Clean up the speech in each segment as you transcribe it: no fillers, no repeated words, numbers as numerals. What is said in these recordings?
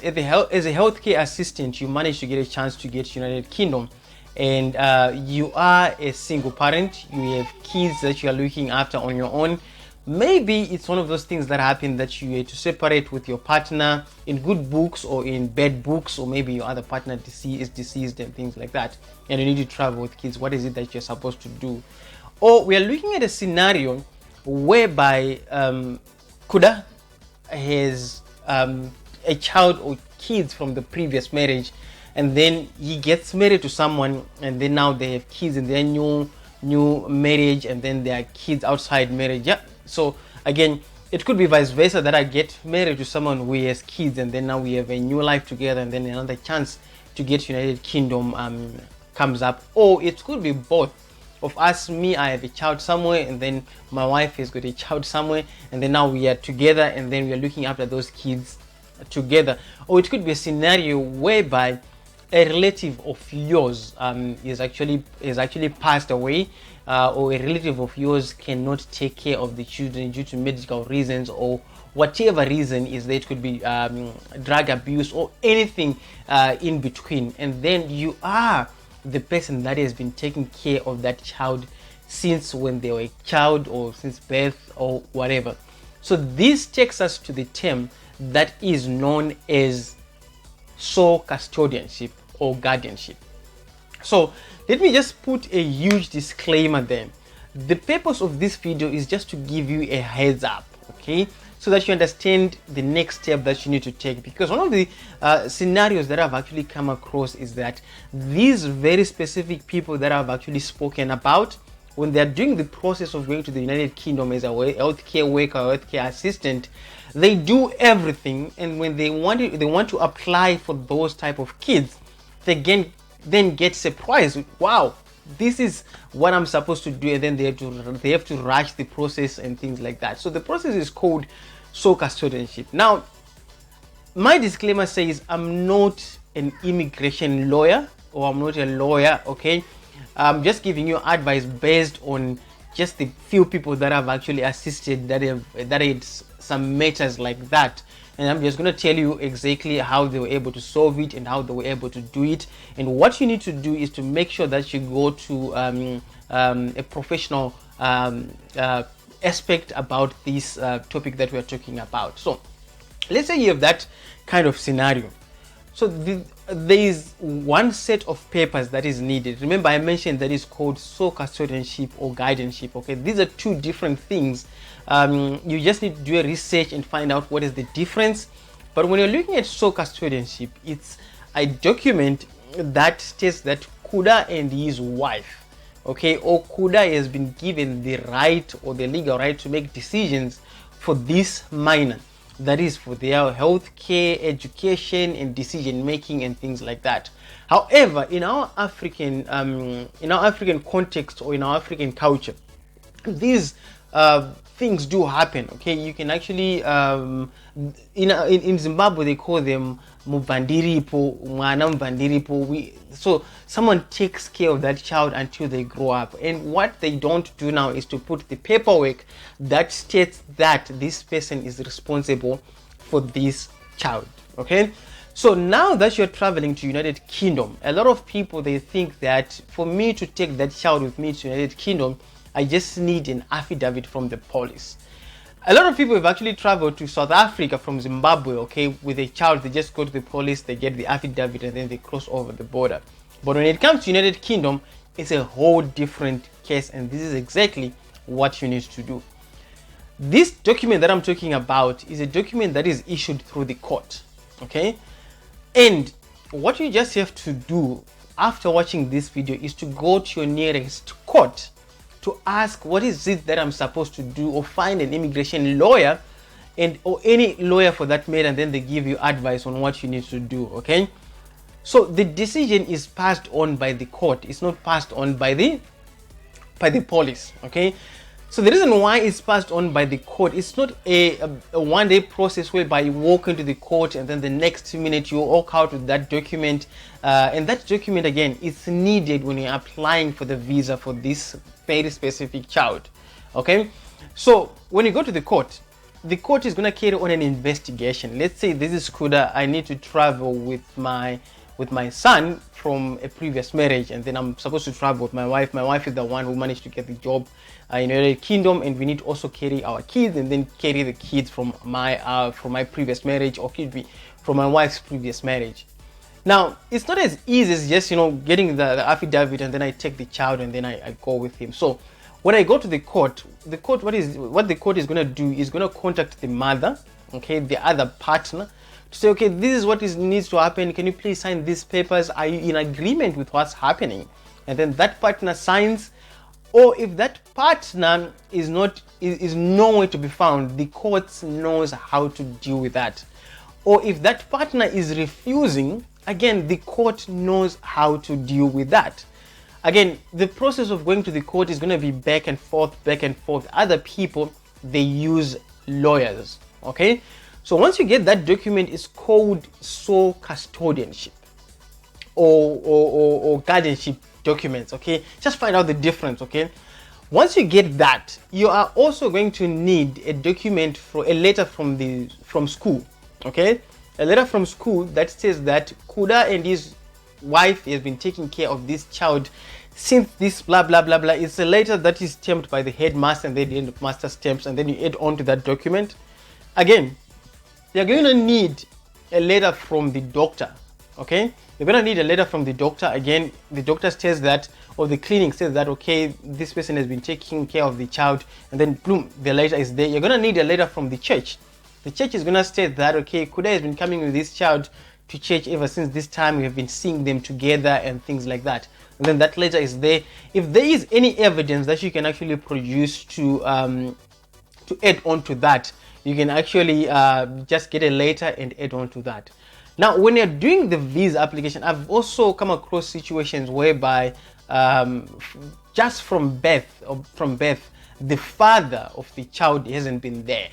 As a healthcare assistant, you manage to get a chance to get to United Kingdom, and you are a single parent. You have kids that you are looking after on your own. Maybe it's one of those things that happen that you had to separate with your partner in good books or in bad books, or maybe your other partner is deceased and things like that, and you need to travel with kids. What is it that you're supposed to do? Or we are looking at a scenario whereby Kuda has a child or kids from the previous marriage, and then he gets married to someone, and then now they have kids in their new marriage, and then there are kids outside marriage. Yeah, so again, it could be vice versa, that I get married to someone who has kids, and then now we have a new life together, and then another chance to get United Kingdom comes up. Or it could be both of us. Me, I have a child somewhere, and then my wife has got a child somewhere, and then now we are together, and then we are looking after those kids together. Or it could be a scenario whereby a relative of yours is actually passed away, or a relative of yours cannot take care of the children due to medical reasons, or whatever reason is there. It could be drug abuse or anything in between, and then you are the person that has been taking care of that child since when they were a child, or since birth, or whatever. So this takes us to the term that is known as sole custodianship or guardianship. So let me just put a huge disclaimer there. The purpose of this video is just to give you a heads up, okay, so that you understand the next step that you need to take. Because one of the scenarios that I've actually come across is that these very specific people that I've actually spoken about, when they're doing the process of going to the United Kingdom as a healthcare worker or healthcare assistant, they do everything, and when they want to apply for those type of kids, they then get surprised. Wow, this is what I'm supposed to do, and then they have to rush the process and things like that. So the process is called sole custodianship. Now, my disclaimer says I'm not an immigration lawyer, or I'm not a lawyer, okay? I'm just giving you advice based on just the few people that I've actually assisted that had some matters like that, and I'm just going to tell you exactly how they were able to solve it and how they were able to do it. And what you need to do is to make sure that you go to a professional aspect about this topic that we're talking about. So let's say you have that kind of scenario. So there is one set of papers that is needed. Remember, I mentioned that is called sole custodianship or guardianship. Okay, these are two different things. You just need to do a research and find out what is the difference. But when you're looking at sole custodianship, it's a document that states that Kuda and his wife, okay, or Kuda has been given the right or the legal right to make decisions for this minor. That is for their health care, education, and decision making and things like that. However, in our African context, or in our African culture, these things do happen. Okay, you can actually in Zimbabwe they call them muvandiripo, mwana muvandiripo. So someone takes care of that child until they grow up, and what they don't do now is to put the paperwork that states that this person is responsible for this child. Okay, so now that you're traveling to United Kingdom, a lot of people, they think that for me to take that child with me to United Kingdom, I just need an affidavit from the police. A lot of people have actually traveled to South Africa from Zimbabwe, okay, with a child. They just go to the police, they get the affidavit, and then they cross over the border. But when it comes to United Kingdom, it's a whole different case, and this is exactly what you need to do. This document that I'm talking about is a document that is issued through the court, okay? And what you just have to do after watching this video is to go to your nearest court to ask what is it that I'm supposed to do, or find an immigration lawyer or any lawyer for that matter, and then they give you advice on what you need to do. Okay, so the decision is passed on by the court. It's not passed on by the police. Okay, so the reason why it's passed on by the court, it's not a one-day process whereby you walk into the court and then the next minute you walk out with that document, and that document again is needed when you're applying for the visa for this very specific child. Okay, so when you go to the court, the court is going to carry on an investigation. Let's say this is Kuda, I need to travel with my son from a previous marriage, and then I'm supposed to travel with my wife. My wife is the one who managed to get the job in the United Kingdom, and we need to also carry our kids and then carry the kids from my previous marriage, or could be from my wife's previous marriage. Now, it's not as easy as just, getting the affidavit and then I take the child and then I go with him. So when I go to the court, what the court is going to do is going to contact the mother, okay, the other partner, to say, okay, this is what needs to happen. Can you please sign these papers? Are you in agreement with what's happening? And then that partner signs. Or if that partner is nowhere to be found, the court knows how to deal with that. Or if that partner is refusing, again, the court knows how to deal with that. Again, the process of going to the court is going to be back and forth. Other people, they use lawyers, okay? So once you get that document, it's called sole custodianship or guardianship documents, okay? Just find out the difference, okay? Once you get that, you are also going to need a document for a letter from school, okay? A letter from school that says that Kuda and his wife has been taking care of this child since this blah blah blah blah. It's a letter that is stamped by the headmaster, and then the headmaster stamps, and then you add on to that document. Again, you're going to need a letter from the doctor, okay? You're going to need a letter from the doctor. Again, the doctor says that, or the clinic says that, okay, this person has been taking care of the child, and then boom, the letter is there. You're going to need a letter from the church. The church is going to state that, okay, Kuda has been coming with this child to church ever since this time. We have been seeing them together and things like that. And then that letter is there. If there is any evidence that you can actually produce to add on to that, you can actually just get a letter and add on to that. Now, when you're doing the visa application, I've also come across situations whereby just from birth, the father of the child hasn't been there.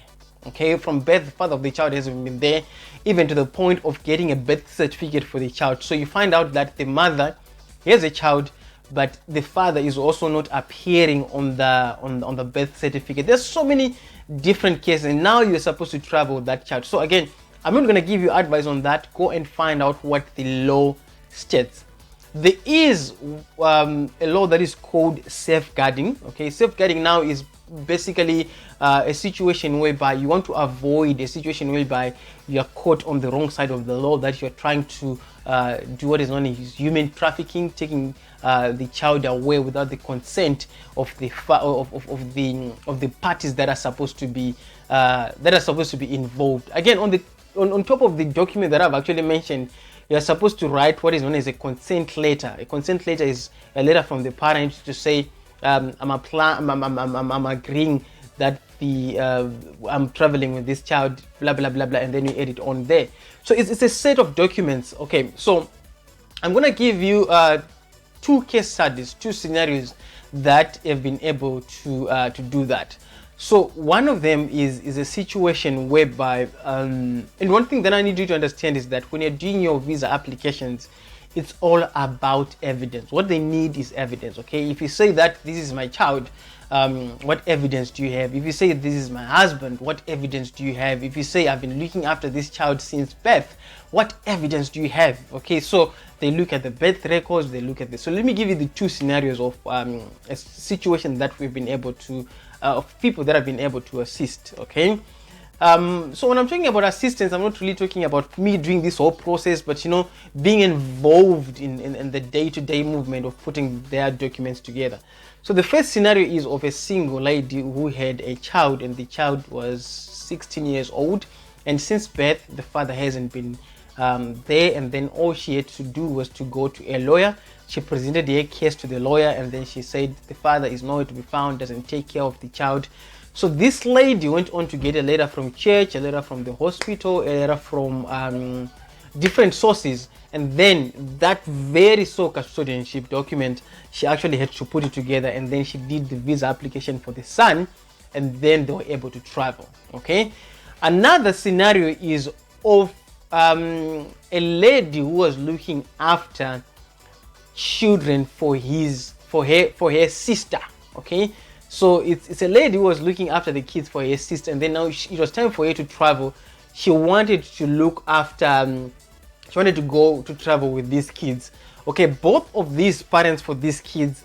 Okay, from birth, the father of the child hasn't been there, even to the point of getting a birth certificate for the child. So you find out that the mother has a child, but the father is also not appearing on the birth certificate. There's so many different cases, and now you're supposed to travel with that child. So again, I'm not going to give you advice on that. Go and find out what the law states. There is a law that is called safeguarding. Okay, safeguarding now is basically a situation whereby you want to avoid a situation whereby you are caught on the wrong side of the law, that you're trying to do what is known as human trafficking, taking the child away without the consent of the parties that are supposed to be involved. Again, on top of the document that I've actually mentioned, you are supposed to write what is known as a consent letter. A consent letter is a letter from the parent to say, I'm agreeing that I'm traveling with this child, blah blah blah blah, and then you add it on there. So it's a set of documents. Okay, so I'm gonna give you two case studies, two scenarios that have been able to do that. So one of them is a situation whereby, and one thing that I need you to understand is that when you're doing your visa applications, it's all about evidence. What they need is evidence, okay? If you say that this is my child, what evidence do you have? If you say this is my husband, what evidence do you have? If you say I've been looking after this child since birth, what evidence do you have? Okay, so they look at the birth records, they look at this. So let me give you the two scenarios of a situation that we've been able to, of people that have been able to assist, okay? So when I'm talking about assistance, I'm not really talking about me doing this whole process, but being involved in the day-to-day movement of putting their documents together. So the first scenario is of a single lady who had a child, and the child was 16 years old, and since birth the father hasn't been there, and then all she had to do was to go to a lawyer. She presented her case to the lawyer, and then she said the father is nowhere to be found, doesn't take care of the child. So this lady went on to get a letter from church, a letter from the hospital, a letter from different sources, and then that very sole custodianship document, she actually had to put it together, and then she did the visa application for the son, and then they were able to travel. Okay, another scenario is of a lady who was looking after children for her sister. Okay, So it's a lady who was looking after the kids for her sister, and then now it was time for her to travel. She wanted to look after, she wanted to go to travel with these kids. Okay, both of these parents for these kids,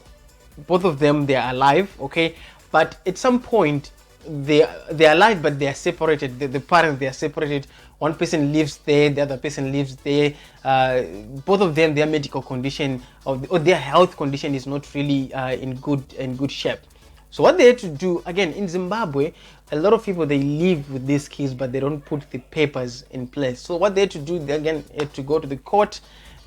both of them, they are alive. Okay, but at some point they're alive, but they are separated. The parents, they are separated. One person lives there, the other person lives there. Both of them, their medical condition or their health condition is not really in good shape. So what they had to do, again, in Zimbabwe, a lot of people, they live with these kids, but they don't put the papers in place. So what they had to do, they again had to go to the court,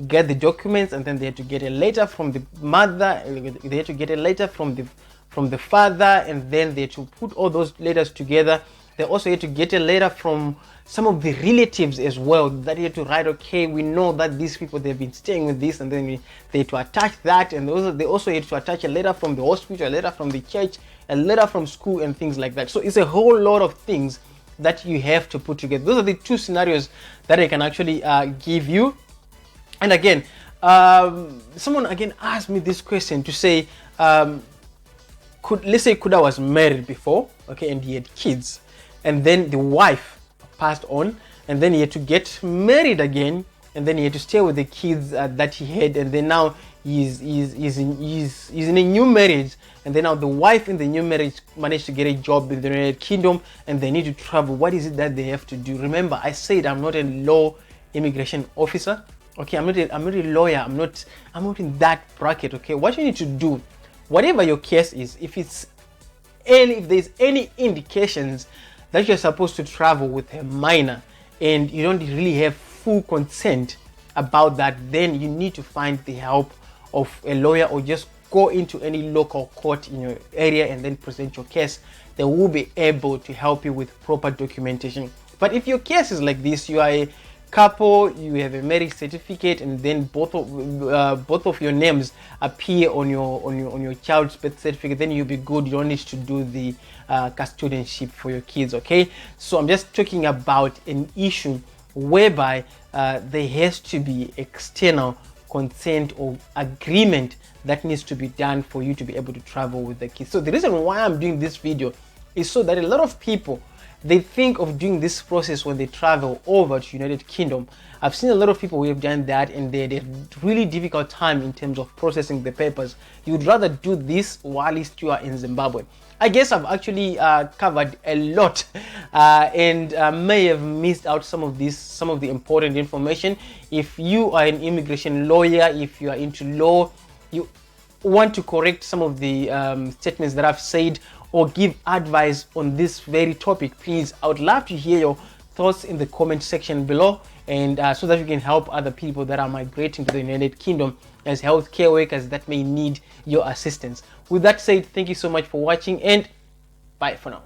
get the documents, and then they had to get a letter from the mother, they had to get a letter from the father, and then they had to put all those letters together. They also had to get a letter from some of the relatives as well, that you had to write, okay, we know that these people, they've been staying with this, and then they had to attach that, and they also had to attach a letter from the hospital, a letter from the church, a letter from school, and things like that. So it's a whole lot of things that you have to put together. Those are the two scenarios that I can actually give you. And again, someone again asked me this question to say, let's say Kuda was married before, okay, and he had kids, and then the wife passed on, and then he had to get married again, and then he had to stay with the kids that he had, and then now he's in a new marriage, and then now the wife in the new marriage managed to get a job in the United Kingdom, and they need to travel. What is it that they have to do? Remember, I said I'm not a law immigration officer. Okay, I'm not a lawyer. I'm not in that bracket. Okay, what you need to do, whatever your case is, if there's any indications that you're supposed to travel with a minor and you don't really have full consent about that, then you need to find the help of a lawyer, or just go into any local court in your area and then present your case. They will be able to help you with proper documentation. But if your case is like this, you are a couple, you have a marriage certificate, and then both of your names appear on your child's birth certificate, then you'll be good. You don't need to do the custodianship for your kids. Okay, so I'm just talking about an issue whereby there has to be external consent or agreement that needs to be done for you to be able to travel with the kids. So the reason why I'm doing this video is so that a lot of people, they think of doing this process when they travel over to United Kingdom. I've seen a lot of people who have done that, and they had a really difficult time in terms of processing the papers. You'd rather do this while you are in Zimbabwe. I guess I've actually covered a lot and may have missed out some of the important information. If you are an immigration lawyer, if you are into law, you want to correct some of the statements that I've said, or give advice on this very topic, please, I would love to hear your thoughts in the comment section below, and so that you can help other people that are migrating to the United Kingdom as healthcare workers that may need your assistance. With that said, thank you so much for watching, and bye for now.